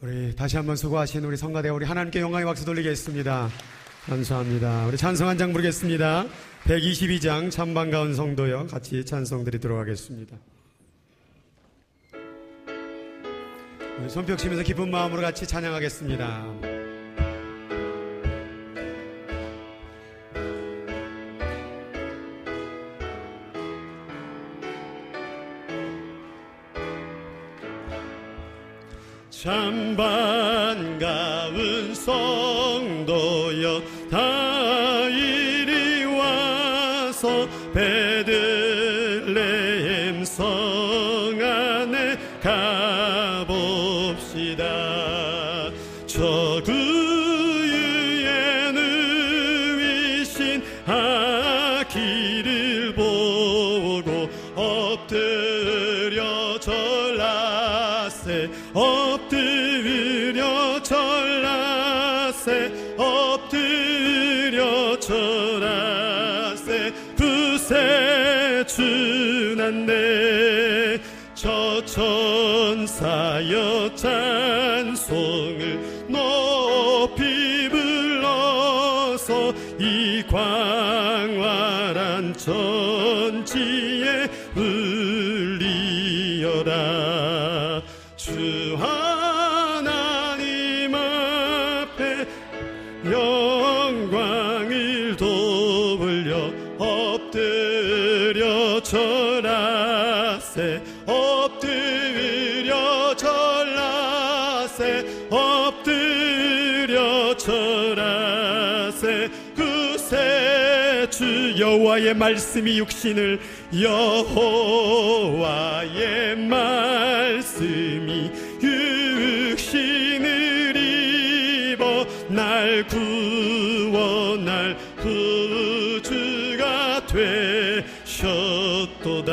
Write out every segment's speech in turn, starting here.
우리 다시 한번 수고하신 우리 성가대 우리 하나님께 영광의 박수 돌리겠습니다. 감사합니다. 우리 찬송 한 장 부르겠습니다. 122장 참 반가운 성도여 같이 찬송 드리도록 하겠습니다. 우리 손뼉 치면서 기쁜 마음으로 같이 찬양하겠습니다. 참 반가운 성도여 다 이리 와서 베들레헴 성 안에 가봅시다. 저 구유에 누이신 아기를 보고 엎드려 절라세 엎드려 절라세 엎드려 절라세 구세주난네 저 천사여 찬송을 높이 불러서 이 광활한 천지에 울리어라. 주 하나님 앞에 영광을 돌려 엎드려 절하세 엎드려 절하세 엎드려 절하세 구세주 여호와의 말씀이 육신을 여호와의 말씀이 육신을 입어 날 구원할 구주가 되셨도다.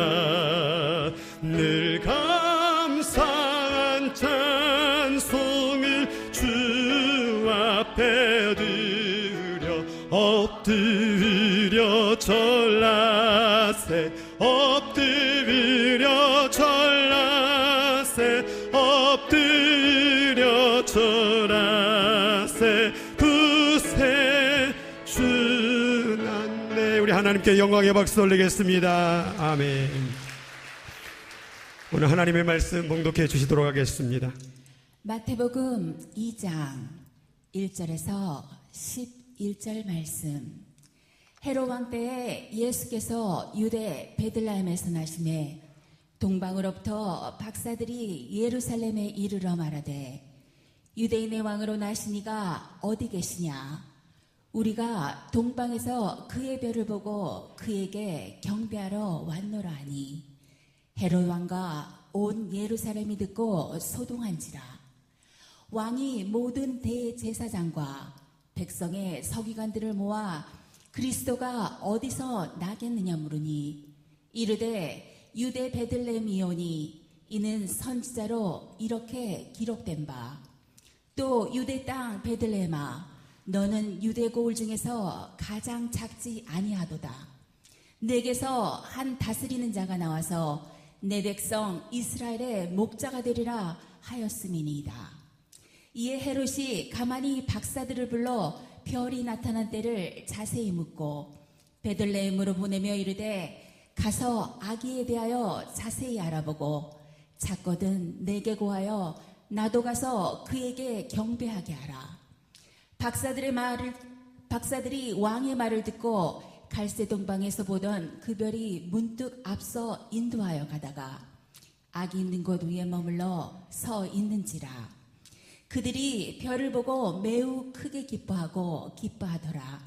늘 감사한 찬송을 주 앞에 드려 엎드려 절라세 엎드려 절라세 엎드려 절하세 구세주난네. 우리 하나님께 영광의 박수 올리겠습니다. 아멘. 오늘 하나님의 말씀 봉독해 주시도록 하겠습니다. 마태복음 2장 1절에서 11절 말씀. 헤롯 왕 때에 예수께서 유대 베들레헴에서 나시매 동방으로부터 박사들이 예루살렘에 이르러 말하되 유대인의 왕으로 나시니가 어디 계시냐? 우리가 동방에서 그의 별을 보고 그에게 경배하러 왔노라 하니 헤롯 왕과 온 예루살렘이 듣고 소동한지라. 왕이 모든 대제사장과 백성의 서기관들을 모아 그리스도가 어디서 나겠느냐 물으니 이르되 유대 베들레헴이오니 이는 선지자로 이렇게 기록된 바 또 유대 땅 베들레헴아 너는 유대 고을 중에서 가장 작지 아니하도다. 내게서 한 다스리는 자가 나와서 내 백성 이스라엘의 목자가 되리라 하였음이니이다. 이에 헤롯이 가만히 박사들을 불러 별이 나타난 때를 자세히 묻고 베들레헴으로 보내며 이르되 가서 아기에 대하여 자세히 알아보고 찾거든 내게 고하여 나도 가서 그에게 경배하게 하라. 박사들이 왕의 말을 듣고 갈새 동방에서 보던 그 별이 문득 앞서 인도하여 가다가 아기 있는 곳 위에 머물러 서 있는지라. 그들이 별을 보고 매우 크게 기뻐하더라.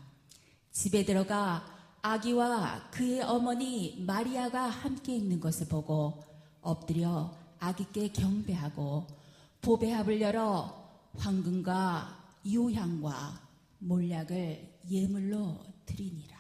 집에 들어가 아기와 그의 어머니 마리아가 함께 있는 것을 보고 엎드려 아기께 경배하고 보배합을 열어 황금과 유향과 몰약을 예물로 드리니라.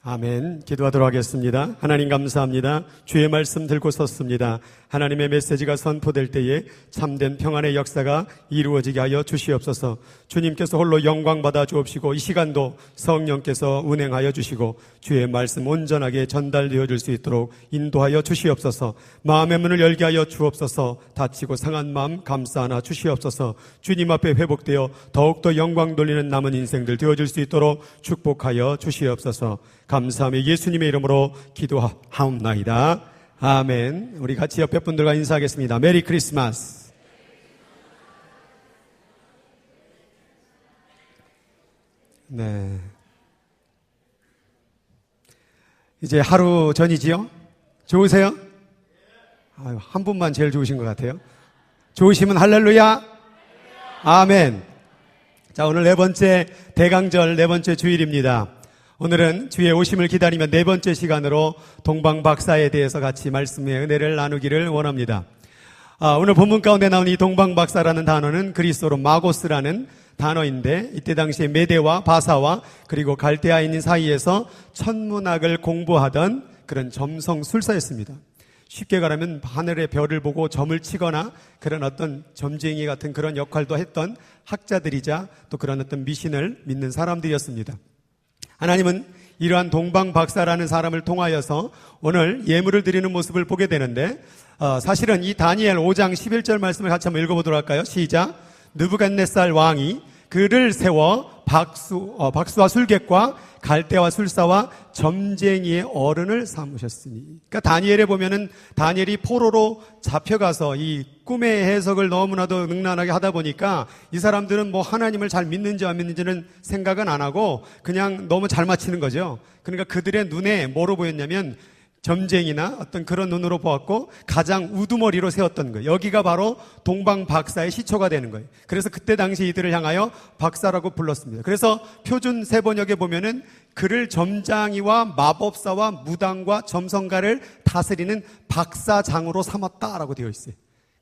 아멘. 기도하도록 하겠습니다. 하나님 감사합니다. 주의 말씀 들고 섰습니다. 하나님의 메시지가 선포될 때에 참된 평안의 역사가 이루어지게 하여 주시옵소서. 주님께서 홀로 영광 받아 주옵시고 이 시간도 성령께서 운행하여 주시고 주의 말씀 온전하게 전달되어 줄 수 있도록 인도하여 주시옵소서. 마음의 문을 열게 하여 주옵소서. 다치고 상한 마음 감싸 안아 주시옵소서. 주님 앞에 회복되어 더욱더 영광 돌리는 남은 인생들 되어줄 수 있도록 축복하여 주시옵소서. 감사하며 예수님의 이름으로 기도하옵나이다. 아멘. 우리 같이 옆에 분들과 인사하겠습니다. 메리 크리스마스. 네. 이제 하루 전이지요? 좋으세요? 아유, 한 분만 제일 좋으신 것 같아요. 좋으시면 할렐루야. 아멘. 자, 오늘 네 번째 대강절 네 번째 주일입니다. 오늘은 주의 오심을 기다리며 네 번째 시간으로 동방박사에 대해서 같이 말씀의 은혜를 나누기를 원합니다. 오늘 본문 가운데 나온 이 동방박사라는 단어는 그리스어로 마고스라는 단어인데 이때 당시에 메대와 바사와 그리고 갈대아인 사이에서 천문학을 공부하던 그런 점성술사였습니다. 쉽게 말하면 하늘의 별을 보고 점을 치거나 그런 어떤 점쟁이 같은 그런 역할도 했던 학자들이자 또 그런 어떤 미신을 믿는 사람들이었습니다. 하나님은 이러한 동방박사라는 사람을 통하여서 오늘 예물을 드리는 모습을 보게 되는데 사실은 이 다니엘 5장 11절 말씀을 같이 한번 읽어보도록 할까요? 시작. 느부갓네살 왕이 그를 세워 박수와 술객과 갈대와 술사와 점쟁이의 어른을 삼으셨으니. 그러니까 다니엘에 보면은 다니엘이 포로로 잡혀가서 이 꿈의 해석을 너무나도 능란하게 하다 보니까 이 사람들은 뭐 하나님을 잘 믿는지 안 믿는지는 생각은 안 하고 그냥 너무 잘 맞히는 거죠. 그러니까 그들의 눈에 뭐로 보였냐면 점쟁이나 어떤 그런 눈으로 보았고 가장 우두머리로 세웠던 거예요. 여기가 바로 동방박사의 시초가 되는 거예요. 그래서 그때 당시 이들을 향하여 박사라고 불렀습니다. 그래서 표준 세번역에 보면은 그를 점장이와 마법사와 무당과 점성가를 다스리는 박사장으로 삼았다라고 되어 있어요.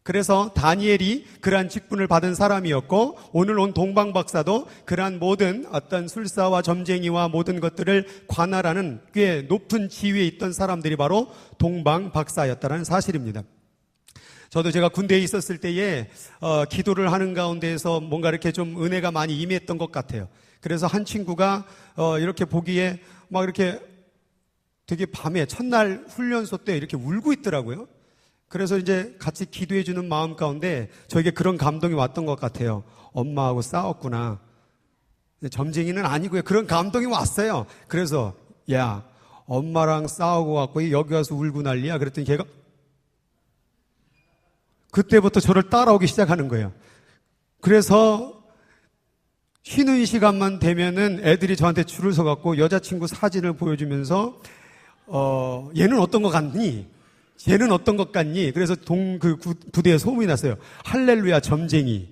그래서 다니엘이 그러한 직분을 받은 사람이었고 오늘 온 동방박사도 그러한 모든 어떤 술사와 점쟁이와 모든 것들을 관할하는 꽤 높은 지위에 있던 사람들이 바로 동방박사였다는 사실입니다. 저도 제가 군대에 있었을 때에 기도를 하는 가운데에서 뭔가 이렇게 좀 은혜가 많이 임했던 것 같아요. 그래서 한 친구가 이렇게 보기에 막 이렇게 되게 밤에 첫날 훈련소 때 이렇게 울고 있더라고요. 그래서 이제 같이 기도해 주는 마음 가운데 저에게 그런 감동이 왔던 것 같아요. 엄마하고 싸웠구나. 점쟁이는 아니고요. 그런 감동이 왔어요. 그래서 야, 엄마랑 싸우고 왔고 여기 와서 울고 난리야. 그랬더니 걔가 그때부터 저를 따라오기 시작하는 거예요. 그래서 쉬는 시간만 되면은 애들이 저한테 줄을 서갖고 여자친구 사진을 보여주면서 얘는 어떤 것 같니? 얘는 어떤 것 같니? 그래서 부대에 소문이 났어요. 할렐루야 점쟁이.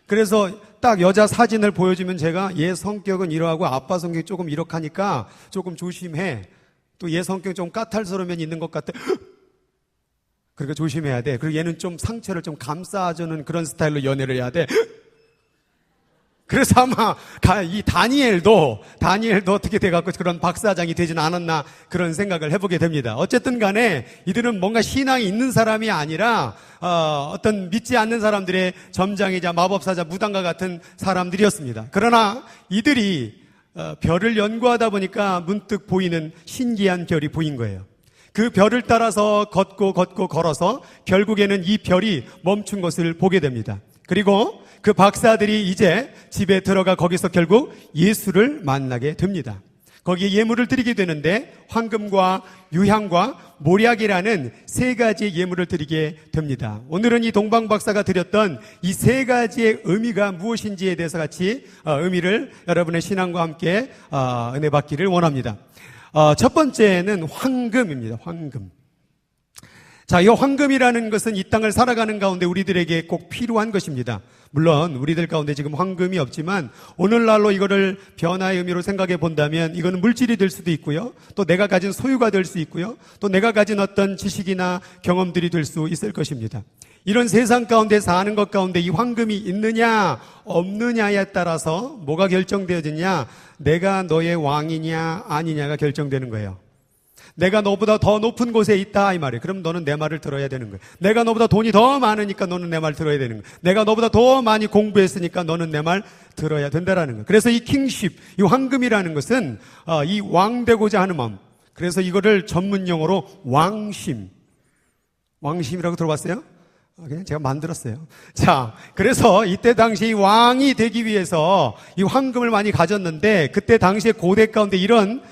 그래서 딱 여자 사진을 보여주면 제가 얘 성격은 이러하고 아빠 성격이 조금 이렇게 하니까 조금 조심해. 또 얘 성격이 좀 까탈스러운 면이 있는 것 같아. 그러니까 조심해야 돼. 그리고 얘는 좀 상처를 좀 감싸주는 그런 스타일로 연애를 해야 돼. 그래서 아마 이 다니엘도 어떻게 돼갖고 그런 박사장이 되지는 않았나 그런 생각을 해보게 됩니다. 어쨌든 간에 이들은 뭔가 신앙이 있는 사람이 아니라 어떤 믿지 않는 사람들의 점장이자 마법사자 무당과 같은 사람들이었습니다. 그러나 이들이 별을 연구하다 보니까 문득 보이는 신기한 별이 보인 거예요. 그 별을 따라서 걷고 걸어서 결국에는 이 별이 멈춘 것을 보게 됩니다. 그리고 그 박사들이 이제 집에 들어가 거기서 결국 예수를 만나게 됩니다. 거기에 예물을 드리게 되는데 황금과 유향과 몰약이라는 세 가지의 예물을 드리게 됩니다. 오늘은 이 동방박사가 드렸던 이 세 가지의 의미가 무엇인지에 대해서 같이 의미를 여러분의 신앙과 함께 은혜 받기를 원합니다. 첫 번째는 황금입니다. 황금. 자, 이 황금이라는 것은 이 땅을 살아가는 가운데 우리들에게 꼭 필요한 것입니다. 물론 우리들 가운데 지금 황금이 없지만 오늘날로 이거를 변화의 의미로 생각해 본다면 이거는 물질이 될 수도 있고요. 또 내가 가진 소유가 될 수 있고요. 또 내가 가진 어떤 지식이나 경험들이 될 수 있을 것입니다. 이런 세상 가운데 사는 것 가운데 이 황금이 있느냐 없느냐에 따라서 뭐가 결정되어지냐? 내가 너의 왕이냐 아니냐가 결정되는 거예요. 내가 너보다 더 높은 곳에 있다 이 말이에요. 그럼 너는 내 말을 들어야 되는 거예요. 내가 너보다 돈이 더 많으니까 너는 내 말 들어야 되는 거예요. 내가 너보다 더 많이 공부했으니까 너는 내 말 들어야 된다라는 거예요. 그래서 이 킹십, 이 황금이라는 것은 이 왕 되고자 하는 마음. 그래서 이거를 전문 용어로 왕심이라고 들어봤어요? 그냥 제가 만들었어요. 자, 그래서 이때 당시 이 왕이 되기 위해서 이 황금을 많이 가졌는데 그때 당시에 고대 가운데 이런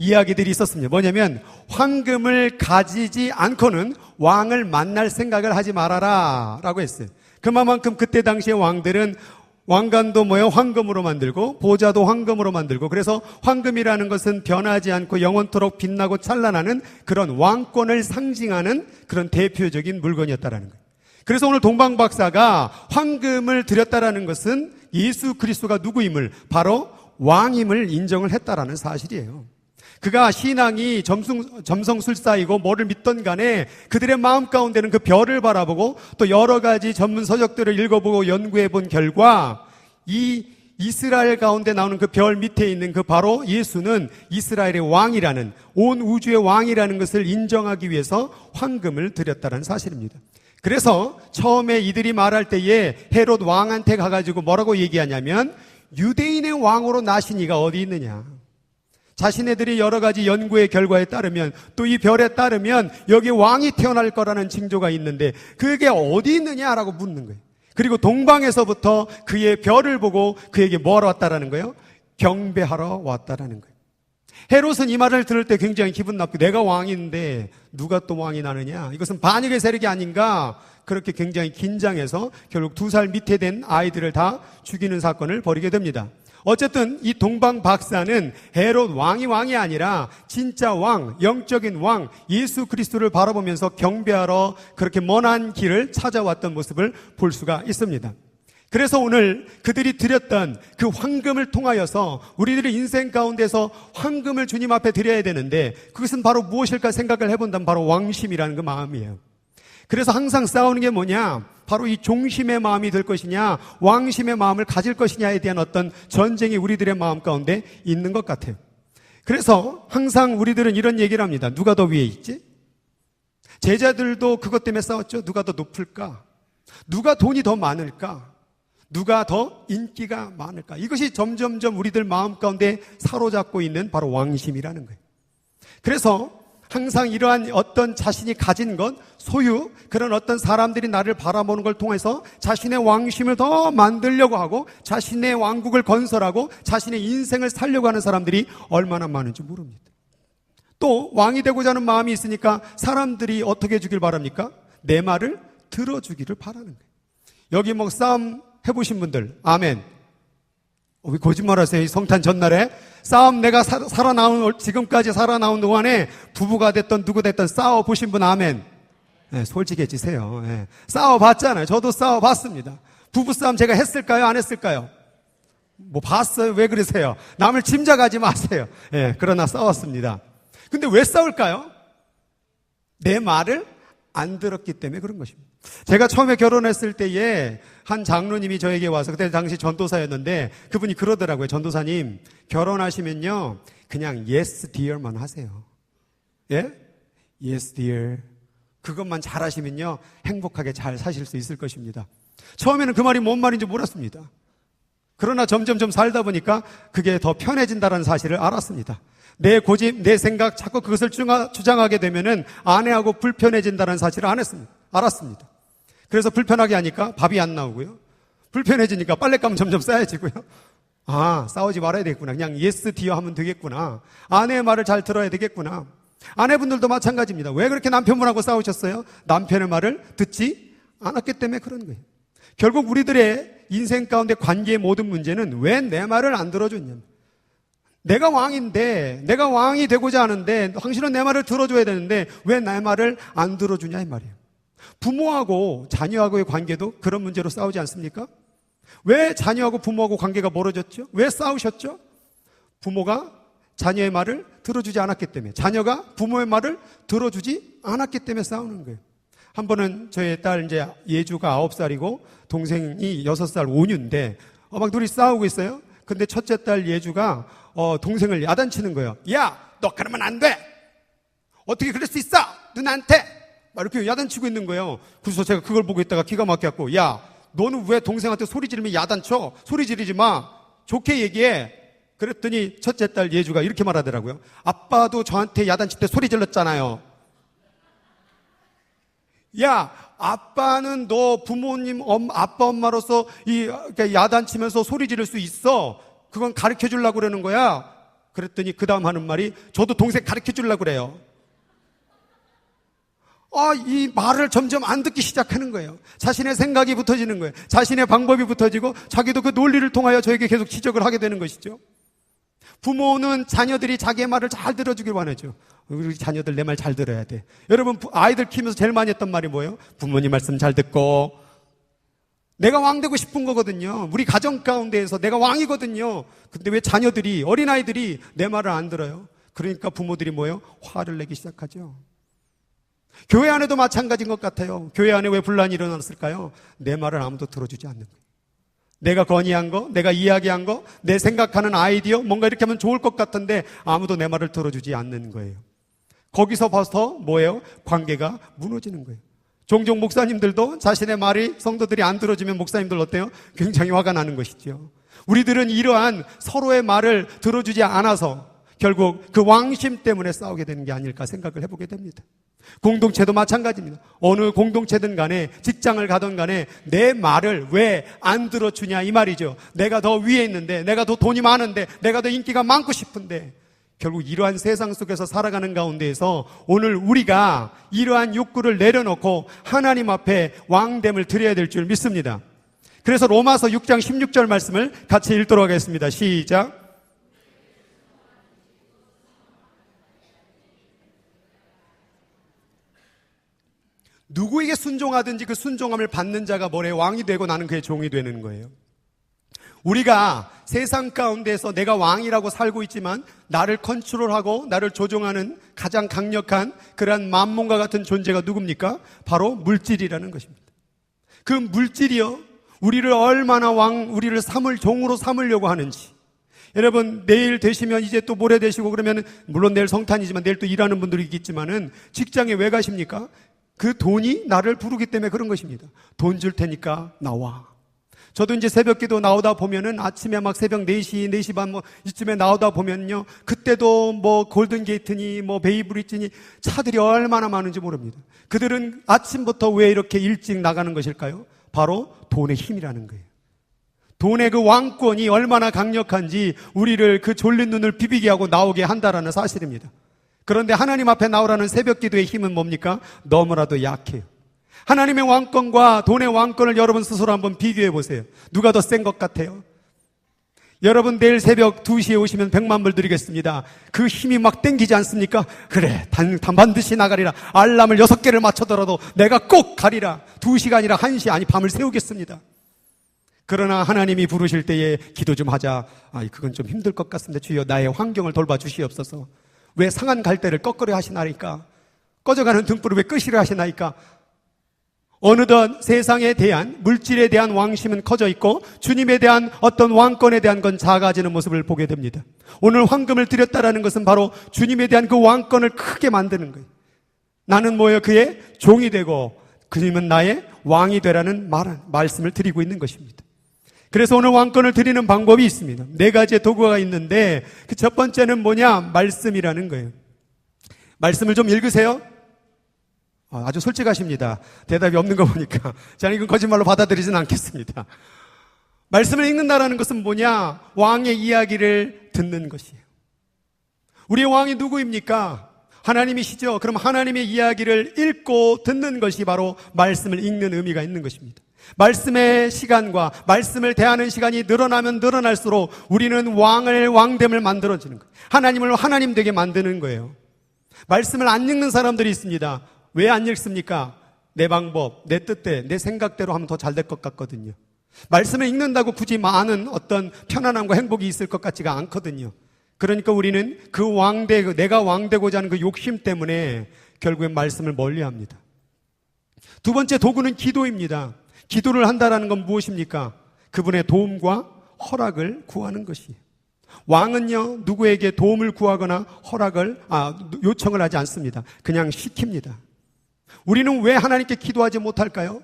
이야기들이 있었습니다. 뭐냐면 황금을 가지지 않고는 왕을 만날 생각을 하지 말아라 라고 했어요. 그만큼 그때 당시의 왕들은 왕관도 황금으로 만들고 보좌도 황금으로 만들고 그래서 황금이라는 것은 변하지 않고 영원토록 빛나고 찬란하는 그런 왕권을 상징하는 그런 대표적인 물건이었다라는 거예요. 그래서 오늘 동방박사가 황금을 드렸다라는 것은 예수 그리스도가 누구임을 바로 왕임을 인정을 했다라는 사실이에요. 그가 신앙이 점성술사이고 뭐를 믿던 간에 그들의 마음 가운데는 그 별을 바라보고 또 여러 가지 전문 서적들을 읽어보고 연구해 본 결과 이 이스라엘 가운데 나오는 그 별 밑에 있는 그 바로 예수는 이스라엘의 왕이라는 온 우주의 왕이라는 것을 인정하기 위해서 황금을 드렸다는 사실입니다. 그래서 처음에 이들이 말할 때에 헤롯 왕한테 가가지고 뭐라고 얘기하냐면 유대인의 왕으로 나신 이가 어디 있느냐. 자신네들이 여러 가지 연구의 결과에 따르면 또 이 별에 따르면 여기 왕이 태어날 거라는 징조가 있는데 그게 어디 있느냐라고 묻는 거예요. 그리고 동방에서부터 그의 별을 보고 그에게 뭐하러 왔다라는 거예요? 경배하러 왔다라는 거예요. 헤롯은 이 말을 들을 때 굉장히 기분 나쁘게 내가 왕인데 누가 또 왕이 나느냐? 이것은 반역의 세력이 아닌가? 그렇게 굉장히 긴장해서 결국 2살 밑에 된 아이들을 다 죽이는 사건을 벌이게 됩니다. 어쨌든 이 동방 박사는 헤롯 왕이 아니라 진짜 왕, 영적인 왕 예수 그리스도를 바라보면서 경배하러 그렇게 먼 길을 찾아왔던 모습을 볼 수가 있습니다. 그래서 오늘 그들이 드렸던 그 황금을 통하여서 우리들의 인생 가운데서 황금을 주님 앞에 드려야 되는데 그것은 바로 무엇일까 생각을 해본다면 바로 왕심이라는 그 마음이에요. 그래서 항상 싸우는 게 뭐냐? 바로 이 종심의 마음이 될 것이냐, 왕심의 마음을 가질 것이냐에 대한 어떤 전쟁이 우리들의 마음 가운데 있는 것 같아요. 그래서 항상 우리들은 이런 얘기를 합니다. 누가 더 위에 있지? 제자들도 그것 때문에 싸웠죠. 누가 더 높을까? 누가 돈이 더 많을까? 누가 더 인기가 많을까? 이것이 점점점 우리들 마음 가운데 사로잡고 있는 바로 왕심이라는 거예요. 그래서 항상 이러한 어떤 자신이 가진 것, 소유, 그런 어떤 사람들이 나를 바라보는 걸 통해서 자신의 왕심을 더 만들려고 하고 자신의 왕국을 건설하고 자신의 인생을 살려고 하는 사람들이 얼마나 많은지 모릅니다. 또 왕이 되고자 하는 마음이 있으니까 사람들이 어떻게 해주길 바랍니까? 내 말을 들어주기를 바라는 거예요. 여기 싸움 해보신 분들 아멘. 왜 거짓말하세요? 이 성탄 전날에 싸움 내가 지금까지 살아나온 동안에 부부가 됐던 누구 됐던 싸워보신 분 아멘. 네, 솔직해지세요. 네. 싸워봤잖아요. 저도 싸워봤습니다. 부부싸움 제가 했을까요? 안 했을까요? 봤어요? 왜 그러세요? 남을 짐작하지 마세요. 네, 그러나 싸웠습니다. 근데 왜 싸울까요? 내 말을 안 들었기 때문에 그런 것입니다. 제가 처음에 결혼했을 때에 한 장로님이 저에게 와서 그때 당시 전도사였는데 그분이 그러더라고요. 전도사님 결혼하시면요 그냥 yes dear만 하세요. 예? yes dear 그것만 잘하시면요 행복하게 잘 사실 수 있을 것입니다. 처음에는 그 말이 뭔 말인지 몰랐습니다. 그러나 점점 살다 보니까 그게 더 편해진다는 사실을 알았습니다. 내 고집, 내 생각 자꾸 그것을 주장하게 되면은 아내하고 불편해진다는 사실을 알았습니다. 그래서 불편하게 하니까 밥이 안 나오고요. 불편해지니까 빨랫감 점점 쌓여지고요. 아, 싸우지 말아야 되겠구나. 그냥 yes dear 하면 되겠구나. 아내의 말을 잘 들어야 되겠구나. 아내분들도 마찬가지입니다. 왜 그렇게 남편분하고 싸우셨어요? 남편의 말을 듣지 않았기 때문에 그런 거예요. 결국 우리들의 인생 가운데 관계의 모든 문제는 왜 내 말을 안 들어줬냐. 내가 왕인데, 내가 왕이 되고자 하는데 당신은 내 말을 들어줘야 되는데 왜 내 말을 안 들어주냐 이 말이에요. 부모하고 자녀하고의 관계도 그런 문제로 싸우지 않습니까? 왜 자녀하고 부모하고 관계가 멀어졌죠? 왜 싸우셨죠? 부모가 자녀의 말을 들어주지 않았기 때문에, 자녀가 부모의 말을 들어주지 않았기 때문에 싸우는 거예요. 한 번은 저희 딸 이제 예주가 9살이고 동생이 6살 5녀인데 막 둘이 싸우고 있어요. 근데 첫째 딸 예주가 동생을 야단치는 거예요. 야, 너 그러면 안 돼. 어떻게 그럴 수 있어? 누나한테. 막 이렇게 야단치고 있는 거예요. 그래서 제가 그걸 보고 있다가 기가 막혀갖고, 야, 너는 왜 동생한테 소리 지르면 야단쳐? 소리 지르지 마. 좋게 얘기해. 그랬더니 첫째 딸 예주가 이렇게 말하더라고요. 아빠도 저한테 야단칠 때 소리 질렀잖아요. 야, 아빠는 너 부모님, 아빠, 엄마로서 그러니까 야단치면서 소리 지를 수 있어. 그건 가르쳐 주려고 그러는 거야. 그랬더니 그 다음 하는 말이, 저도 동생 가르쳐 주려고 그래요. 이 말을 점점 안 듣기 시작하는 거예요. 자신의 생각이 붙어지는 거예요. 자신의 방법이 붙어지고 자기도 그 논리를 통하여 저에게 계속 지적을 하게 되는 것이죠. 부모는 자녀들이 자기의 말을 잘 들어주길 원하죠. 우리 자녀들 내 말 잘 들어야 돼. 여러분, 아이들 키우면서 제일 많이 했던 말이 뭐예요? 부모님 말씀 잘 듣고. 내가 왕 되고 싶은 거거든요. 우리 가정 가운데에서 내가 왕이거든요. 근데 왜 자녀들이, 어린아이들이 내 말을 안 들어요? 그러니까 부모들이 뭐예요? 화를 내기 시작하죠. 교회 안에도 마찬가지인 것 같아요. 교회 안에 왜 분란이 일어났을까요? 내 말을 아무도 들어주지 않는 거예요. 내가 건의한 거, 내가 이야기한 거, 내 생각하는 아이디어, 뭔가 이렇게 하면 좋을 것 같은데 아무도 내 말을 들어주지 않는 거예요. 거기서 봐서 뭐예요? 관계가 무너지는 거예요. 종종 목사님들도 자신의 말이 성도들이 안 들어주면 목사님들 어때요? 굉장히 화가 나는 것이죠. 우리들은 이러한 서로의 말을 들어주지 않아서 결국 그 왕심 때문에 싸우게 되는 게 아닐까 생각을 해보게 됩니다. 공동체도 마찬가지입니다. 어느 공동체든 간에, 직장을 가든 간에 내 말을 왜 안 들어주냐 이 말이죠. 내가 더 위에 있는데, 내가 더 돈이 많은데, 내가 더 인기가 많고 싶은데, 결국 이러한 세상 속에서 살아가는 가운데에서 오늘 우리가 이러한 욕구를 내려놓고 하나님 앞에 왕됨을 드려야 될 줄 믿습니다. 그래서 로마서 6장 16절 말씀을 같이 읽도록 하겠습니다. 시작. 누구에게 순종하든지 그 순종함을 받는 자가 뭐래? 왕이 되고 나는 그의 종이 되는 거예요. 우리가 세상 가운데서 내가 왕이라고 살고 있지만 나를 컨트롤하고 나를 조종하는 가장 강력한 그러한 만몬과 같은 존재가 누굽니까? 바로 물질이라는 것입니다. 그 물질이요, 우리를 얼마나 우리를 종으로 삼으려고 하는지. 여러분, 내일 되시면 이제 또 모레 되시고 그러면 물론 내일 성탄이지만 내일 또 일하는 분들이 있겠지만은 직장에 왜 가십니까? 그 돈이 나를 부르기 때문에 그런 것입니다. 돈 줄 테니까 나와. 저도 이제 새벽 기도 나오다 보면은 아침에 막 새벽 4시, 4시 반 이쯤에 나오다 보면요. 그때도 골든게이트니 베이브리지니 차들이 얼마나 많은지 모릅니다. 그들은 아침부터 왜 이렇게 일찍 나가는 것일까요? 바로 돈의 힘이라는 거예요. 돈의 그 왕권이 얼마나 강력한지 우리를 그 졸린 눈을 비비게 하고 나오게 한다라는 사실입니다. 그런데 하나님 앞에 나오라는 새벽 기도의 힘은 뭡니까? 너무나도 약해요. 하나님의 왕권과 돈의 왕권을 여러분 스스로 한번 비교해 보세요. 누가 더 센 것 같아요? 여러분 내일 새벽 2시에 오시면 100만 불 드리겠습니다. 그 힘이 막 땡기지 않습니까? 그래, 반드시 나가리라. 알람을 6개를 맞춰더라도 내가 꼭 가리라. 2시가 아니라 1시, 아니 밤을 새우겠습니다. 그러나 하나님이 부르실 때에 기도 좀 하자. 그건 좀 힘들 것 같습니다. 주여 나의 환경을 돌봐 주시옵소서. 왜 상한 갈대를 꺾으려 하시나이까? 꺼져가는 등불을 왜 끄시려 하시나이까? 어느덧 세상에 대한, 물질에 대한 왕심은 커져 있고 주님에 대한 어떤 왕권에 대한 건 작아지는 모습을 보게 됩니다. 오늘 황금을 드렸다라는 것은 바로 주님에 대한 그 왕권을 크게 만드는 거예요. 나는 뭐예요? 그의 종이 되고 그님은 나의 왕이 되라는 말씀을 드리고 있는 것입니다. 그래서 오늘 왕권을 드리는 방법이 있습니다. 4가지의 도구가 있는데 그 첫 번째는 뭐냐? 말씀이라는 거예요. 말씀을 좀 읽으세요. 아주 솔직하십니다. 대답이 없는 거 보니까. 저는 이건 거짓말로 받아들이진 않겠습니다. 말씀을 읽는다라는 것은 뭐냐? 왕의 이야기를 듣는 것이에요. 우리의 왕이 누구입니까? 하나님이시죠. 그럼 하나님의 이야기를 읽고 듣는 것이 바로 말씀을 읽는 의미가 있는 것입니다. 말씀의 시간과 말씀을 대하는 시간이 늘어나면 늘어날수록 우리는 왕됨을 만들어지는 거예요. 하나님을 하나님 되게 만드는 거예요. 말씀을 안 읽는 사람들이 있습니다. 왜 안 읽습니까? 내 방법, 내 뜻대로, 내 생각대로 하면 더 잘 될 것 같거든요. 말씀을 읽는다고 굳이 많은 어떤 편안함과 행복이 있을 것 같지가 않거든요. 그러니까 우리는 내가 왕되고자 하는 그 욕심 때문에 결국엔 말씀을 멀리합니다. 두 번째 도구는 기도입니다. 기도를 한다는 건 무엇입니까? 그분의 도움과 허락을 구하는 것이에요. 왕은요, 누구에게 도움을 구하거나 요청을 하지 않습니다. 그냥 시킵니다. 우리는 왜 하나님께 기도하지 못할까요?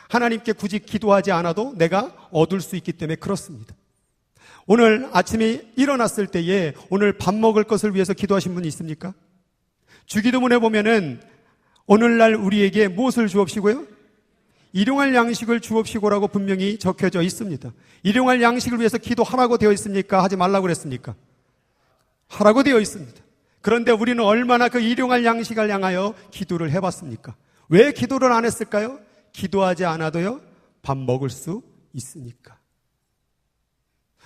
하나님께 굳이 기도하지 않아도 내가 얻을 수 있기 때문에 그렇습니다. 오늘 아침에 일어났을 때에 오늘 밥 먹을 것을 위해서 기도하신 분이 있습니까? 주기도문에 보면은 오늘날 우리에게 무엇을 주옵시고요? 일용할 양식을 주옵시고라고 분명히 적혀져 있습니다. 일용할 양식을 위해서 기도하라고 되어 있습니까? 하지 말라고 그랬습니까? 하라고 되어 있습니다. 그런데 우리는 얼마나 그 일용할 양식을 향하여 기도를 해봤습니까? 왜 기도를 안 했을까요? 기도하지 않아도요, 밥 먹을 수 있으니까.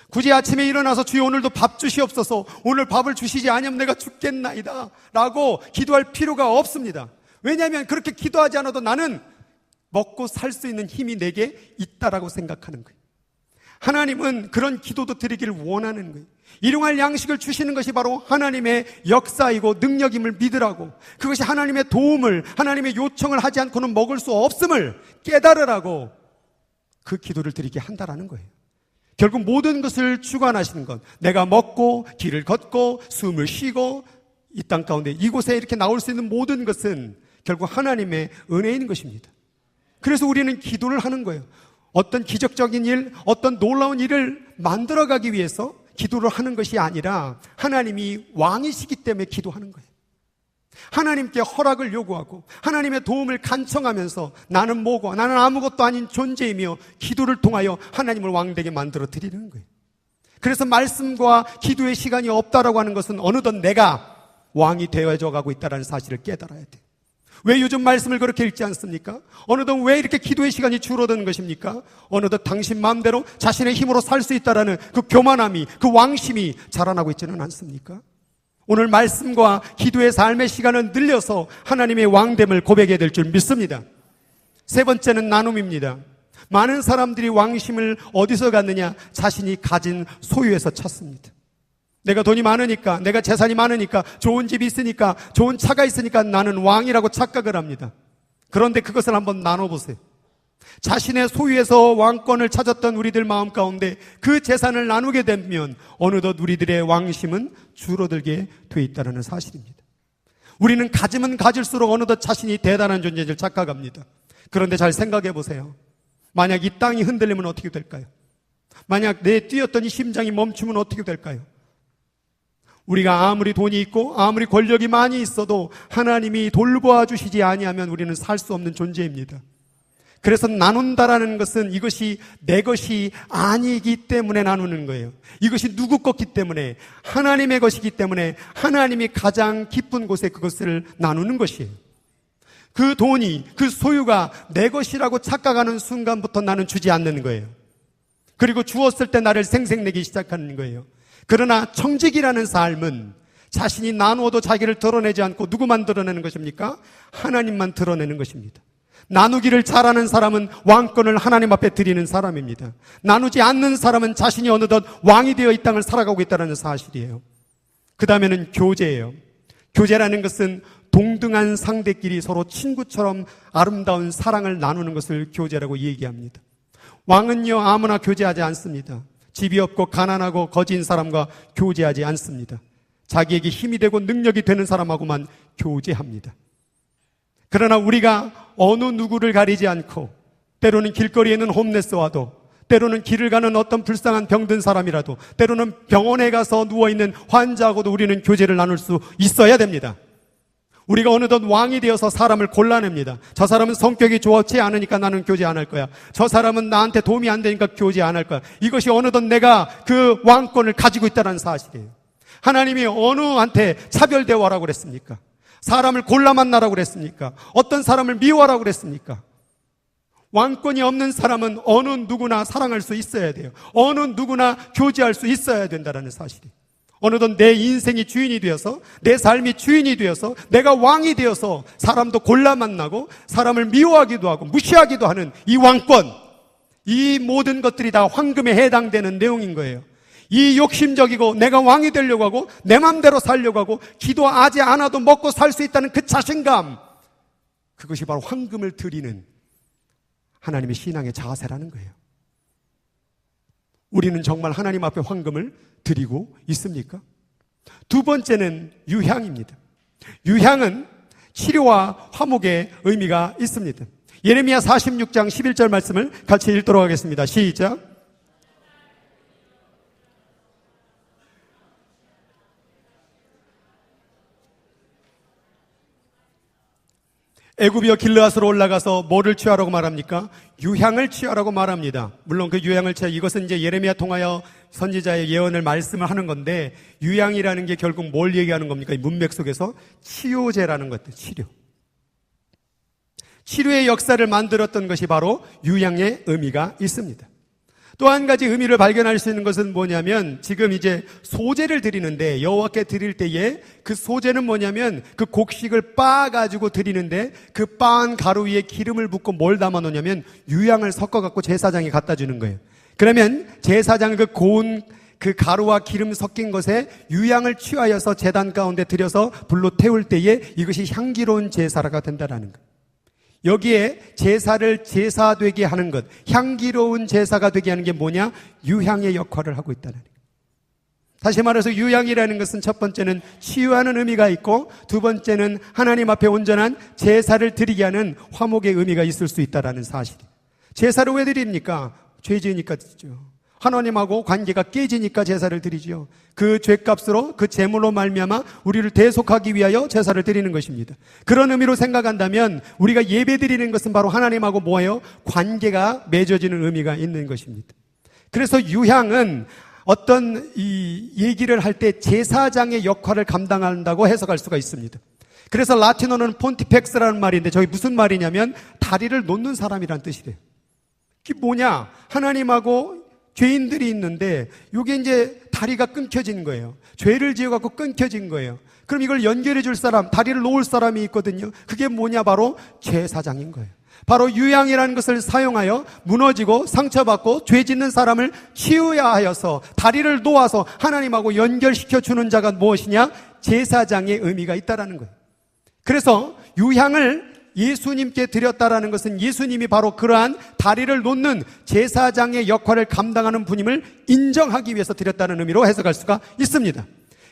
굳이 아침에 일어나서 주여 오늘도 밥 주시옵소서, 오늘 밥을 주시지 아니하면 내가 죽겠나이다 라고 기도할 필요가 없습니다. 왜냐하면 그렇게 기도하지 않아도 나는 먹고 살 수 있는 힘이 내게 있다라고 생각하는 거예요. 하나님은 그런 기도도 드리기를 원하는 거예요. 일용할 양식을 주시는 것이 바로 하나님의 역사이고 능력임을 믿으라고, 그것이 하나님의 도움을, 하나님의 요청을 하지 않고는 먹을 수 없음을 깨달으라고 그 기도를 드리게 한다라는 거예요. 결국 모든 것을 주관하시는 것, 내가 먹고 길을 걷고 숨을 쉬고 이 땅 가운데 이곳에 이렇게 나올 수 있는 모든 것은 결국 하나님의 은혜인 것입니다. 그래서 우리는 기도를 하는 거예요. 어떤 기적적인 일, 어떤 놀라운 일을 만들어가기 위해서 기도를 하는 것이 아니라 하나님이 왕이시기 때문에 기도하는 거예요. 하나님께 허락을 요구하고 하나님의 도움을 간청하면서 나는 뭐고 나는 아무것도 아닌 존재이며 기도를 통하여 하나님을 왕되게 만들어 드리는 거예요. 그래서 말씀과 기도의 시간이 없다라고 하는 것은 어느덧 내가 왕이 되어져 가고 있다는 사실을 깨달아야 돼요. 왜 요즘 말씀을 그렇게 읽지 않습니까? 어느덧 왜 이렇게 기도의 시간이 줄어드는 것입니까? 어느덧 당신 마음대로 자신의 힘으로 살 수 있다라는 그 교만함이, 그 왕심이 자라나고 있지는 않습니까? 오늘 말씀과 기도의 삶의 시간을 늘려서 하나님의 왕됨을 고백해야 될 줄 믿습니다. 세 번째는 나눔입니다. 많은 사람들이 왕심을 어디서 갖느냐? 자신이 가진 소유에서 찾습니다. 내가 돈이 많으니까, 내가 재산이 많으니까, 좋은 집이 있으니까, 좋은 차가 있으니까 나는 왕이라고 착각을 합니다. 그런데 그것을 한번 나눠보세요. 자신의 소유에서 왕권을 찾았던 우리들 마음 가운데 그 재산을 나누게 되면 어느덧 우리들의 왕심은 줄어들게 돼 있다는 사실입니다. 우리는 가지면 가질수록 어느덧 자신이 대단한 존재를 착각합니다. 그런데 잘 생각해 보세요. 만약 이 땅이 흔들리면 어떻게 될까요? 만약 내 뛰었던 이 심장이 멈추면 어떻게 될까요? 우리가 아무리 돈이 있고 아무리 권력이 많이 있어도 하나님이 돌보아 주시지 아니하면 우리는 살 수 없는 존재입니다. 그래서 나눈다라는 것은 이것이 내 것이 아니기 때문에 나누는 거예요. 이것이 누구 것이기 때문에, 하나님의 것이기 때문에 하나님이 가장 기쁜 곳에 그것을 나누는 것이에요. 그 돈이, 그 소유가 내 것이라고 착각하는 순간부터 나는 주지 않는 거예요. 그리고 주었을 때 나를 생색내기 시작하는 거예요. 그러나 청직이라는 삶은 자신이 나누어도 자기를 드러내지 않고 누구만 드러내는 것입니까? 하나님만 드러내는 것입니다. 나누기를 잘하는 사람은 왕권을 하나님 앞에 드리는 사람입니다. 나누지 않는 사람은 자신이 어느덧 왕이 되어 이 땅을 살아가고 있다는 사실이에요. 그 다음에는 교제예요. 교제라는 것은 동등한 상대끼리 서로 친구처럼 아름다운 사랑을 나누는 것을 교제라고 얘기합니다. 왕은요, 아무나 교제하지 않습니다. 집이 없고 가난하고 거지인 사람과 교제하지 않습니다. 자기에게 힘이 되고 능력이 되는 사람하고만 교제합니다. 그러나 우리가 어느 누구를 가리지 않고 때로는 길거리에 있는 홈레스와도, 때로는 길을 가는 어떤 불쌍한 병든 사람이라도, 때로는 병원에 가서 누워있는 환자하고도 우리는 교제를 나눌 수 있어야 됩니다. 우리가 어느덧 왕이 되어서 사람을 골라냅니다. 저 사람은 성격이 좋지 않으니까 나는 교제 안 할 거야. 저 사람은 나한테 도움이 안 되니까 교제 안 할 거야. 이것이 어느덧 내가 그 왕권을 가지고 있다는 사실이에요. 하나님이 어느한테 차별 대화라고 그랬습니까? 사람을 골라 만나라고 그랬습니까? 어떤 사람을 미워하라고 그랬습니까? 왕권이 없는 사람은 어느 누구나 사랑할 수 있어야 돼요. 어느 누구나 교제할 수 있어야 된다는 사실이에요. 어느덧 내 인생이 주인이 되어서, 내 삶이 주인이 되어서, 내가 왕이 되어서 사람도 골라 만나고 사람을 미워하기도 하고 무시하기도 하는 이 왕권, 이 모든 것들이 다 황금에 해당되는 내용인 거예요. 이 욕심적이고 내가 왕이 되려고 하고 내 맘대로 살려고 하고 기도하지 않아도 먹고 살 수 있다는 그 자신감, 그것이 바로 황금을 드리는 하나님의 신앙의 자세라는 거예요. 우리는 정말 하나님 앞에 황금을 드리고 있습니까? 두 번째는 유향입니다. 유향은 치료와 화목의 의미가 있습니다. 예레미야 46장 11절 말씀을 같이 읽도록 하겠습니다. 시작. 애굽이여 길르앗으로 올라가서 뭐를 취하라고 말합니까? 유향을 취하라고 말합니다. 물론 그 유향을 취하, 이것은 이제 예레미야 통하여 선지자의 예언을 말씀을 하는 건데, 유향이라는 게 결국 뭘 얘기하는 겁니까? 이 문맥 속에서 치료제라는 것들, 치료. 치료의 역사를 만들었던 것이 바로 유향의 의미가 있습니다. 또 한 가지 의미를 발견할 수 있는 것은 뭐냐면, 지금 이제 소제를 드리는데, 여호와께 드릴 때에 그 소제는 뭐냐면 그 곡식을 빻아가지고 드리는데, 그 빻은 가루 위에 기름을 붓고 뭘 담아 놓냐면 유향을 섞어갖고 제사장이 갖다 주는 거예요. 그러면 제사장은 그 고운 그 가루와 기름 섞인 것에 유향을 취하여서 제단 가운데 들여서 불로 태울 때에 이것이 향기로운 제사가 된다는 거예요. 여기에 제사를 제사되게 하는 것, 향기로운 제사가 되게 하는 게 뭐냐? 유향의 역할을 하고 있다는 거예요. 다시 말해서 유향이라는 것은 첫 번째는 치유하는 의미가 있고, 두 번째는 하나님 앞에 온전한 제사를 드리게 하는 화목의 의미가 있을 수 있다는 사실이에요. 제사를 왜 드립니까? 죄 지으니까 드리죠. 하나님하고 관계가 깨지니까 제사를 드리죠. 그 죄값으로, 그 제물로 말미암아 우리를 대속하기 위하여 제사를 드리는 것입니다. 그런 의미로 생각한다면 우리가 예배 드리는 것은 바로 하나님하고 뭐예요? 관계가 맺어지는 의미가 있는 것입니다. 그래서 유향은 어떤 이 얘기를 할 때 제사장의 역할을 감당한다고 해석할 수가 있습니다. 그래서 라틴어는 폰티펙스라는 말인데, 저게 무슨 말이냐면 다리를 놓는 사람이란 뜻이래요. 그게 뭐냐? 하나님하고 죄인들이 있는데 이게 이제 다리가 끊겨진 거예요. 죄를 지어갖고 끊겨진 거예요. 그럼 이걸 연결해 줄 사람, 다리를 놓을 사람이 있거든요. 그게 뭐냐? 바로 제사장인 거예요. 바로 유향이라는 것을 사용하여 무너지고 상처받고 죄 짓는 사람을 치유해야 하여서 다리를 놓아서 하나님하고 연결시켜 주는 자가 무엇이냐? 제사장의 의미가 있다라는 거예요. 그래서 유향을 예수님께 드렸다라는 것은 예수님이 바로 그러한 다리를 놓는 제사장의 역할을 감당하는 분임을 인정하기 위해서 드렸다는 의미로 해석할 수가 있습니다.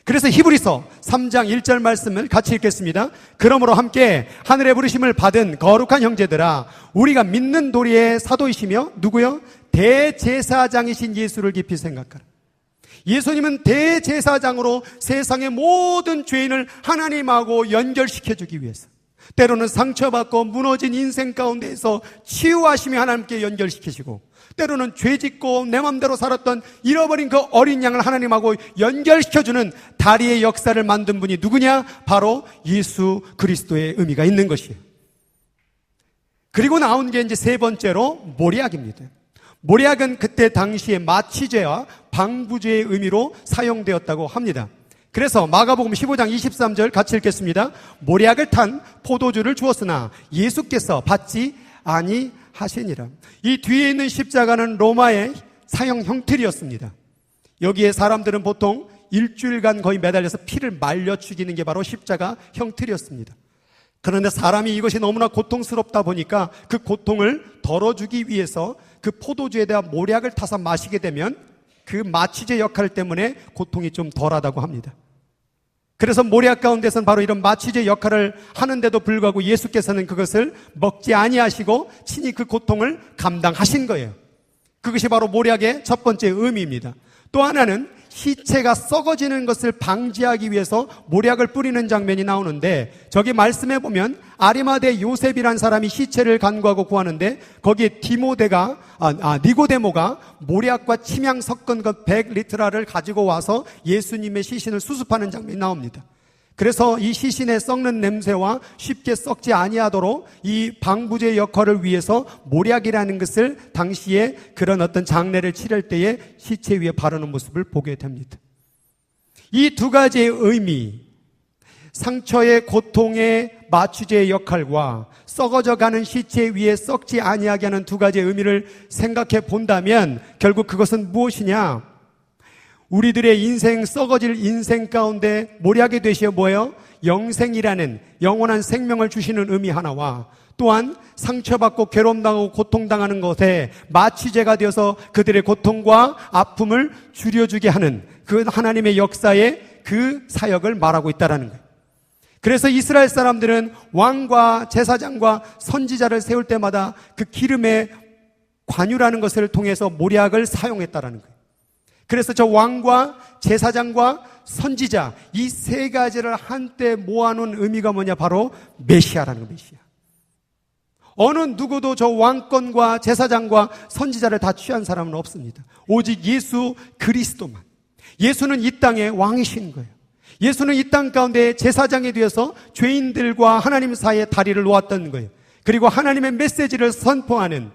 그래서 히브리서 3장 1절 말씀을 같이 읽겠습니다. 그러므로 함께 하늘의 부르심을 받은 거룩한 형제들아, 우리가 믿는 도리의 사도이시며 누구요? 대제사장이신 예수를 깊이 생각하라. 예수님은 대제사장으로 세상의 모든 죄인을 하나님하고 연결시켜주기 위해서, 때로는 상처받고 무너진 인생 가운데에서 치유하시며 하나님께 연결시키시고, 때로는 죄짓고 내 맘대로 살았던 잃어버린 그 어린 양을 하나님하고 연결시켜주는 다리의 역사를 만든 분이 누구냐? 바로 예수 그리스도의 의미가 있는 것이에요. 그리고 나온 게 이제 세 번째로 모략입니다. 모략은 그때 당시에 마취제와 방부제의 의미로 사용되었다고 합니다. 그래서 마가복음 15장 23절 같이 읽겠습니다. 모략을 탄 포도주를 주었으나 예수께서 받지 아니하시니라. 이 뒤에 있는 십자가는 로마의 사형 형틀이었습니다. 여기에 사람들은 보통 일주일간 거의 매달려서 피를 말려 죽이는 게 바로 십자가 형틀이었습니다. 그런데 사람이 이것이 너무나 고통스럽다 보니까 그 고통을 덜어주기 위해서 그 포도주에 대한 모략을 타서 마시게 되면 그 마취제 역할 때문에 고통이 좀 덜하다고 합니다. 그래서 모략 가운데서는 바로 이런 마취제 역할을 하는데도 불구하고 예수께서는 그것을 먹지 아니하시고 친히 그 고통을 감당하신 거예요. 그것이 바로 모략의 첫 번째 의미입니다. 또 하나는 시체가 썩어지는 것을 방지하기 위해서 모략을 뿌리는 장면이 나오는데, 저기 말씀해 보면 아리마대 요셉이란 사람이 시체를 간구하고 구하는데 거기에 니고데모가 모략과 침향 섞은 것 100리트라를 가지고 와서 예수님의 시신을 수습하는 장면이 나옵니다. 그래서 이 시신의 썩는 냄새와 쉽게 썩지 아니하도록 이 방부제 역할을 위해서 모략이라는 것을 당시에 그런 어떤 장례를 치를 때에 시체 위에 바르는 모습을 보게 됩니다. 이 두 가지의 의미, 상처의 고통의 마취제의 역할과 썩어져가는 시체 위에 썩지 아니하게 하는 두 가지의 의미를 생각해 본다면 결국 그것은 무엇이냐? 우리들의 인생, 썩어질 인생 가운데 모략이 되시어 뭐예요? 영생이라는 영원한 생명을 주시는 의미 하나와, 또한 상처받고 괴로움당하고 고통당하는 것에 마취제가 되어서 그들의 고통과 아픔을 줄여주게 하는 그 하나님의 역사의 그 사역을 말하고 있다는 거예요. 그래서 이스라엘 사람들은 왕과 제사장과 선지자를 세울 때마다 그 기름의 관유라는 것을 통해서 모략을 사용했다는 거예요. 그래서 저 왕과 제사장과 선지자, 이 세 가지를 한때 모아놓은 의미가 뭐냐? 바로 메시아라는 거예요. 메시아. 어느 누구도 저 왕권과 제사장과 선지자를 다 취한 사람은 없습니다. 오직 예수 그리스도만. 예수는 이 땅의 왕이신 거예요. 예수는 이 땅 가운데 제사장이 되어서 죄인들과 하나님 사이에 다리를 놓았던 거예요. 그리고 하나님의 메시지를 선포하는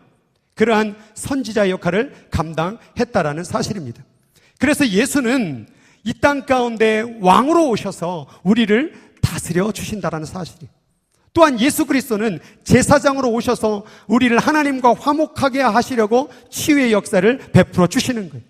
그러한 선지자 역할을 감당했다라는 사실입니다. 그래서 예수는 이 땅 가운데 왕으로 오셔서 우리를 다스려 주신다라는 사실이에요. 또한 예수 그리스도는 제사장으로 오셔서 우리를 하나님과 화목하게 하시려고 치유의 역사를 베풀어 주시는 거예요.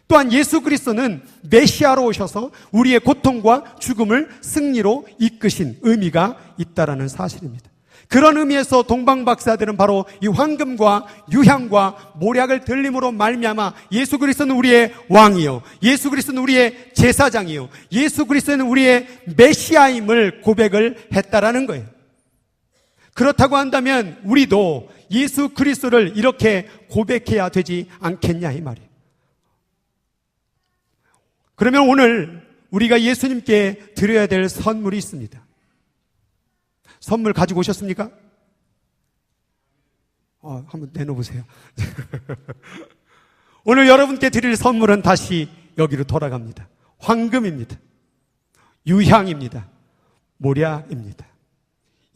또한 예수 그리스도는 메시아로 오셔서 우리의 고통과 죽음을 승리로 이끄신 의미가 있다라는 사실입니다. 그런 의미에서 동방박사들은 바로 이 황금과 유향과 모략을 들림으로 말미암아 예수 그리스도는 우리의 왕이요, 예수 그리스도는 우리의 제사장이요, 예수 그리스도는 우리의 메시아임을 고백을 했다라는 거예요. 그렇다고 한다면 우리도 예수 그리스도를 이렇게 고백해야 되지 않겠냐 이 말이에요. 그러면 오늘 우리가 예수님께 드려야 될 선물이 있습니다. 선물 가지고 오셨습니까? 한번 내놓으세요. 오늘 여러분께 드릴 선물은 다시 여기로 돌아갑니다. 황금입니다. 유향입니다. 모략입니다.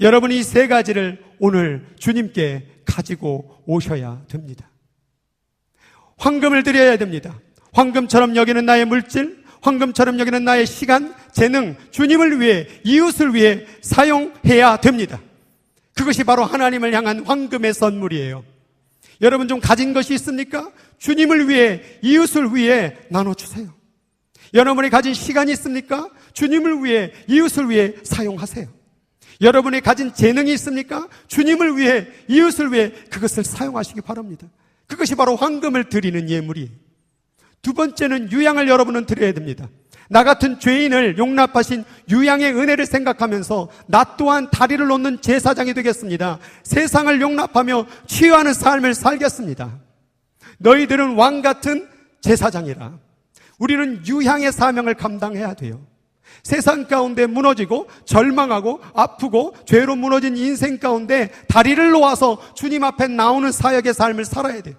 여러분이 이 세 가지를 오늘 주님께 가지고 오셔야 됩니다. 황금을 드려야 됩니다. 황금처럼 여기는 나의 물질, 황금처럼 여기는 나의 시간, 재능, 주님을 위해, 이웃을 위해 사용해야 됩니다. 그것이 바로 하나님을 향한 황금의 선물이에요. 여러분 좀 가진 것이 있습니까? 주님을 위해, 이웃을 위해 나눠주세요. 여러분이 가진 시간이 있습니까? 주님을 위해, 이웃을 위해 사용하세요. 여러분이 가진 재능이 있습니까? 주님을 위해, 이웃을 위해 그것을 사용하시기 바랍니다. 그것이 바로 황금을 드리는 예물이에요. 두 번째는 유향을 여러분은 드려야 됩니다. 나 같은 죄인을 용납하신 유향의 은혜를 생각하면서 나 또한 다리를 놓는 제사장이 되겠습니다. 세상을 용납하며 치유하는 삶을 살겠습니다. 너희들은 왕 같은 제사장이라. 우리는 유향의 사명을 감당해야 돼요. 세상 가운데 무너지고 절망하고 아프고 죄로 무너진 인생 가운데 다리를 놓아서 주님 앞에 나오는 사역의 삶을 살아야 돼요.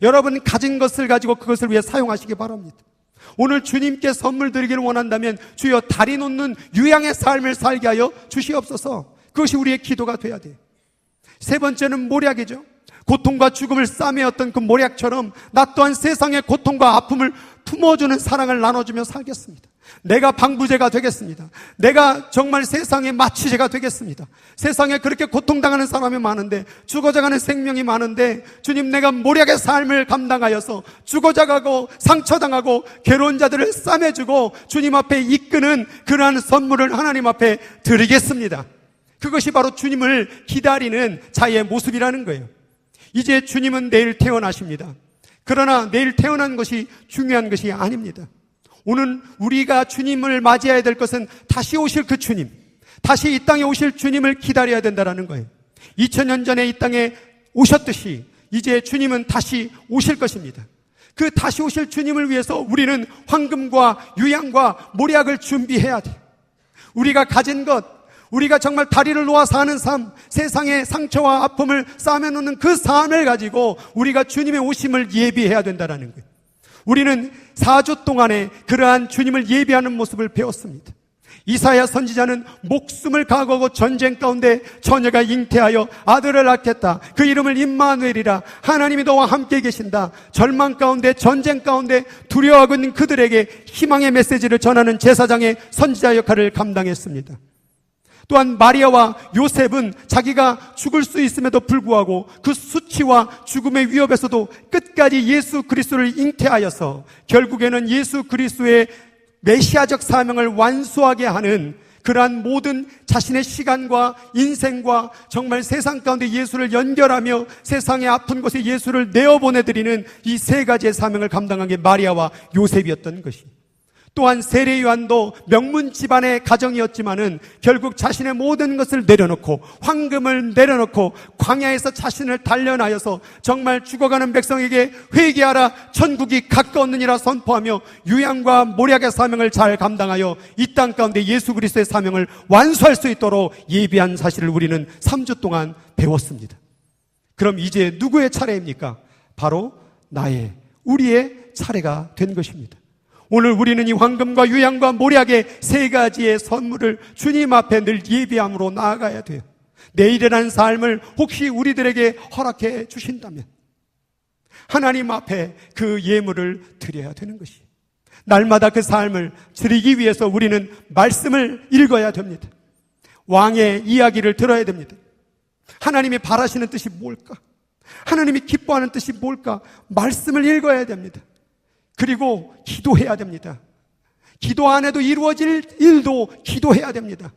여러분 가진 것을 가지고 그것을 위해 사용하시기 바랍니다. 오늘 주님께 선물 드리기를 원한다면 주여 다리 놓는 유향의 삶을 살게 하여 주시옵소서. 그것이 우리의 기도가 돼야 돼요. 세 번째는 모략이죠. 고통과 죽음을 싸매었던 그 모략처럼 나 또한 세상의 고통과 아픔을 품어주는 사랑을 나눠주며 살겠습니다. 내가 방부제가 되겠습니다. 내가 정말 세상의 마취제가 되겠습니다. 세상에 그렇게 고통당하는 사람이 많은데, 죽어져가는 생명이 많은데, 주님 내가 모략의 삶을 감당하여서 죽어져가고 상처당하고 괴로운 자들을 싸매주고 주님 앞에 이끄는 그러한 선물을 하나님 앞에 드리겠습니다. 그것이 바로 주님을 기다리는 자의 모습이라는 거예요. 이제 주님은 내일 태어나십니다. 그러나 내일 태어난 것이 중요한 것이 아닙니다. 오늘 우리가 주님을 맞이해야 될 것은 다시 오실 그 주님, 다시 이 땅에 오실 주님을 기다려야 된다는 거예요. 2000년 전에 이 땅에 오셨듯이 이제 주님은 다시 오실 것입니다. 그 다시 오실 주님을 위해서 우리는 황금과 유향과 모략을 준비해야 돼요. 우리가 가진 것, 우리가 정말 다리를 놓아 사는 삶, 세상의 상처와 아픔을 싸매놓는 그 삶을 가지고 우리가 주님의 오심을 예비해야 된다는 거예요. 우리는 4주 동안에 그러한 주님을 예비하는 모습을 배웠습니다. 이사야 선지자는 목숨을 각오하고 전쟁 가운데 처녀가 잉태하여 아들을 낳겠다. 그 이름을 임마누엘이라. 하나님이 너와 함께 계신다. 절망 가운데 전쟁 가운데 두려워하고 있는 그들에게 희망의 메시지를 전하는 제사장의 선지자 역할을 감당했습니다. 또한 마리아와 요셉은 자기가 죽을 수 있음에도 불구하고 그 수치와 죽음의 위협에서도 끝까지 예수 그리스도를 잉태하여서 결국에는 예수 그리스도의 메시아적 사명을 완수하게 하는 그러한 모든 자신의 시간과 인생과 정말 세상 가운데 예수를 연결하며 세상의 아픈 곳에 예수를 내어보내드리는 이 세 가지의 사명을 감당한 게 마리아와 요셉이었던 것입니다. 또한 세례 요한도 명문 집안의 가정이었지만은 결국 자신의 모든 것을 내려놓고 황금을 내려놓고 광야에서 자신을 단련하여서 정말 죽어가는 백성에게 회개하라 천국이 가까웠느니라 선포하며 유양과 모략의 사명을 잘 감당하여 이 땅 가운데 예수 그리스도의 사명을 완수할 수 있도록 예비한 사실을 우리는 3주 동안 배웠습니다. 그럼 이제 누구의 차례입니까? 바로 우리의 차례가 된 것입니다. 오늘 우리는 이 황금과 유향과 모략의 세 가지의 선물을 주님 앞에 늘 예비함으로 나아가야 돼요. 내일이라는 삶을 혹시 우리들에게 허락해 주신다면 하나님 앞에 그 예물을 드려야 되는 것이에요. 날마다 그 삶을 드리기 위해서 우리는 말씀을 읽어야 됩니다. 왕의 이야기를 들어야 됩니다. 하나님이 바라시는 뜻이 뭘까? 하나님이 기뻐하는 뜻이 뭘까? 말씀을 읽어야 됩니다. 그리고 기도해야 됩니다. 기도 안 해도 이루어질 일도 기도해야 됩니다.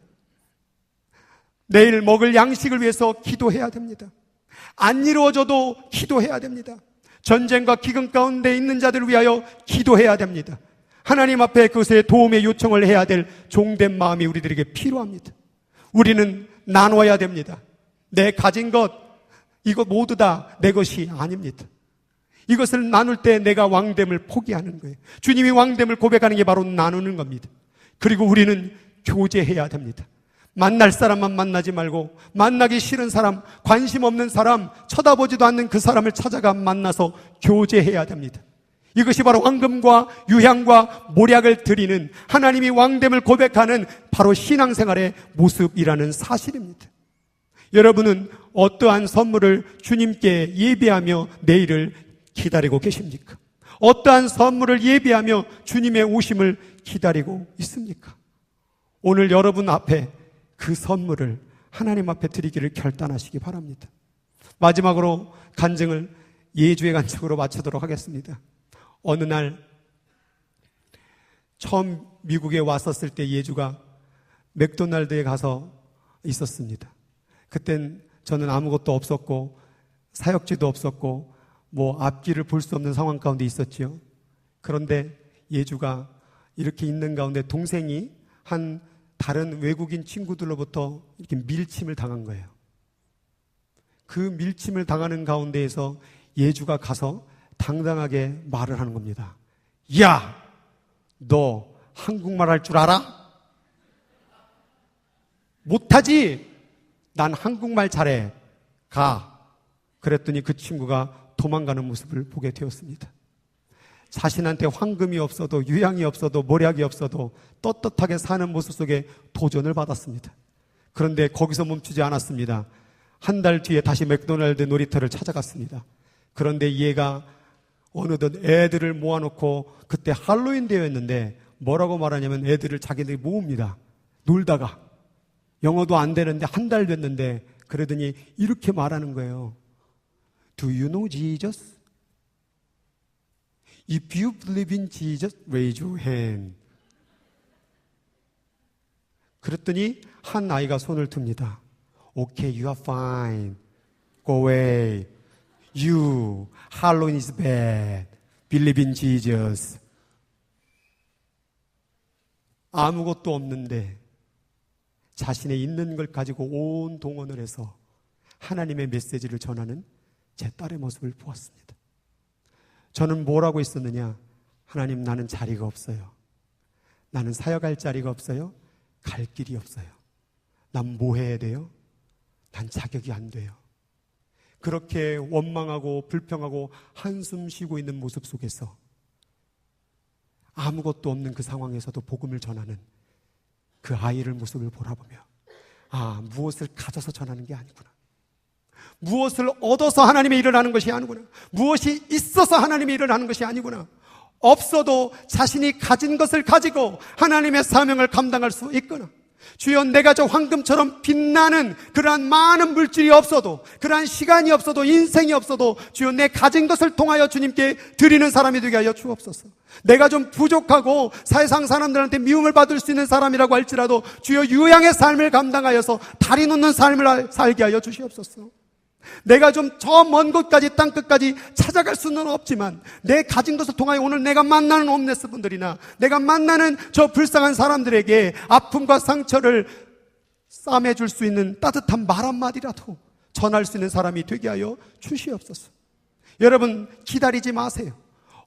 내일 먹을 양식을 위해서 기도해야 됩니다. 안 이루어져도 기도해야 됩니다. 전쟁과 기근 가운데 있는 자들을 위하여 기도해야 됩니다. 하나님 앞에 그것에 도움의 요청을 해야 될 종된 마음이 우리들에게 필요합니다. 우리는 나눠야 됩니다. 내 가진 것, 이거 모두 다 내 것이 아닙니다. 이것을 나눌 때 내가 왕됨을 포기하는 거예요. 주님이 왕됨을 고백하는 게 바로 나누는 겁니다. 그리고 우리는 교제해야 됩니다. 만날 사람만 만나지 말고 만나기 싫은 사람, 관심 없는 사람, 쳐다보지도 않는 그 사람을 찾아가 만나서 교제해야 됩니다. 이것이 바로 황금과 유향과 모략을 드리는 하나님이 왕됨을 고백하는 바로 신앙생활의 모습이라는 사실입니다. 여러분은 어떠한 선물을 주님께 예비하며 내일을 기다리고 계십니까? 어떠한 선물을 예비하며 주님의 오심을 기다리고 있습니까? 오늘 여러분 앞에 그 선물을 하나님 앞에 드리기를 결단하시기 바랍니다. 마지막으로 간증을 예주의 간증으로 마치도록 하겠습니다. 어느 날 처음 미국에 왔었을 때 예주가 맥도날드에 가서 있었습니다. 그땐 저는 아무것도 없었고 사역지도 없었고 앞길을 볼 수 없는 상황 가운데 있었지요. 그런데 예주가 이렇게 있는 가운데 동생이 한 다른 외국인 친구들로부터 이렇게 밀침을 당한 거예요. 그 밀침을 당하는 가운데에서 예주가 가서 당당하게 말을 하는 겁니다. 야! 너 한국말 할 줄 알아? 못하지? 난 한국말 잘해. 가. 그랬더니 그 친구가 도망가는 모습을 보게 되었습니다. 자신한테 황금이 없어도 유향이 없어도 모략이 없어도 떳떳하게 사는 모습 속에 도전을 받았습니다. 그런데 거기서 멈추지 않았습니다. 한 달 뒤에 다시 맥도날드 놀이터를 찾아갔습니다. 그런데 얘가 어느덧 애들을 모아놓고 그때 할로윈 대회였는데 뭐라고 말하냐면 애들을 자기들이 모읍니다. 놀다가 영어도 안 되는데 한 달 됐는데 그러더니 이렇게 말하는 거예요. Do you know Jesus? If you believe in Jesus, raise your hand. 그랬더니 한 아이가 손을 듭니다. Okay, you are fine. Go away. You, Halloween is bad. Believe in Jesus. 아무것도 없는데 자신의 있는 걸 가지고 온 동원을 해서 하나님의 메시지를 전하는 제 딸의 모습을 보았습니다. 저는 뭐라고 있었느냐? 하나님, 나는 자리가 없어요. 나는 사역할 자리가 없어요. 갈 길이 없어요. 난 뭐 해야 돼요? 난 자격이 안 돼요. 그렇게 원망하고 불평하고 한숨 쉬고 있는 모습 속에서 아무것도 없는 그 상황에서도 복음을 전하는 그 아이를 모습을 보라보며 무엇을 가져서 전하는 게 아니구나. 무엇을 얻어서 하나님의 일을 하는 것이 아니구나. 무엇이 있어서 하나님의 일을 하는 것이 아니구나. 없어도 자신이 가진 것을 가지고 하나님의 사명을 감당할 수 있구나. 주여, 내가 저 황금처럼 빛나는 그러한 많은 물질이 없어도, 그러한 시간이 없어도, 인생이 없어도 주여, 내 가진 것을 통하여 주님께 드리는 사람이 되게 하여 주옵소서. 내가 좀 부족하고 세상 사람들한테 미움을 받을 수 있는 사람이라고 할지라도 주여, 유양의 삶을 감당하여서 다리 놓는 삶을 살게 하여 주시옵소서. 내가 좀 저 먼 곳까지, 땅 끝까지 찾아갈 수는 없지만 내 가진 것을 통하여 오늘 내가 만나는 홈레스 분들이나 내가 만나는 저 불쌍한 사람들에게 아픔과 상처를 싸매줄 수 있는 따뜻한 말 한마디라도 전할 수 있는 사람이 되게 하여 주시옵소서. 여러분, 기다리지 마세요.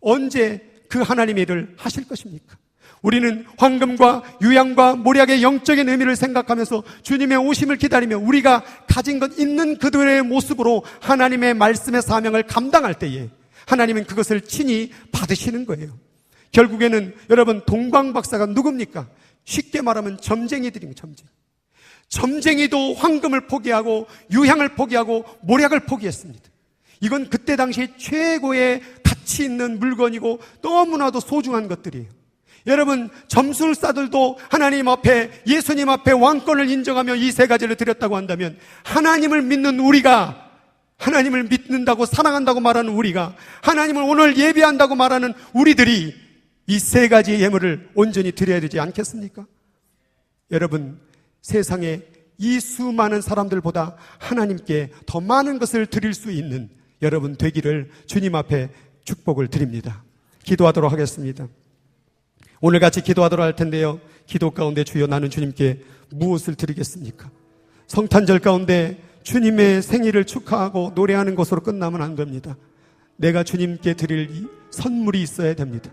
언제 그 하나님의 일을 하실 것입니까? 우리는 황금과 유향과 모략의 영적인 의미를 생각하면서 주님의 오심을 기다리며 우리가 가진 것 있는 그들의 모습으로 하나님의 말씀의 사명을 감당할 때에 하나님은 그것을 친히 받으시는 거예요. 결국에는 여러분, 동방박사가 누굽니까? 쉽게 말하면 점쟁이들입니다. 점쟁이도 황금을 포기하고 유향을 포기하고 모략을 포기했습니다. 이건 그때 당시 최고의 가치 있는 물건이고 너무나도 소중한 것들이에요. 여러분, 점술사들도 하나님 앞에, 예수님 앞에 왕권을 인정하며 이 세 가지를 드렸다고 한다면 하나님을 믿는 우리가, 하나님을 믿는다고 사랑한다고 말하는 우리가, 하나님을 오늘 예배한다고 말하는 우리들이 이 세 가지의 예물을 온전히 드려야 되지 않겠습니까? 여러분, 세상에 이 수많은 사람들보다 하나님께 더 많은 것을 드릴 수 있는 여러분 되기를 주님 앞에 축복을 드립니다. 기도하도록 하겠습니다. 오늘 같이 기도하도록 할 텐데요, 기도 가운데 주여, 나는 주님께 무엇을 드리겠습니까? 성탄절 가운데 주님의 생일을 축하하고 노래하는 것으로 끝나면 안 됩니다. 내가 주님께 드릴 선물이 있어야 됩니다.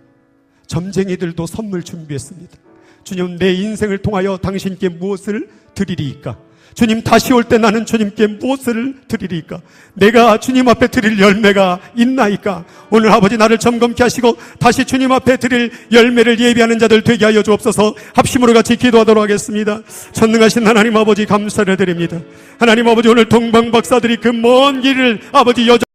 점쟁이들도 선물 준비했습니다. 주님, 내 인생을 통하여 당신께 무엇을 드리리이까? 주님, 다시 올 때 나는 주님께 무엇을 드리리까? 내가 주님 앞에 드릴 열매가 있나이까? 오늘 아버지, 나를 점검케 하시고 다시 주님 앞에 드릴 열매를 예비하는 자들 되게 하여 주옵소서. 합심으로 같이 기도하도록 하겠습니다. 전능하신 하나님 아버지, 감사를 드립니다. 하나님 아버지, 오늘 동방박사들이 그 먼 길을 아버지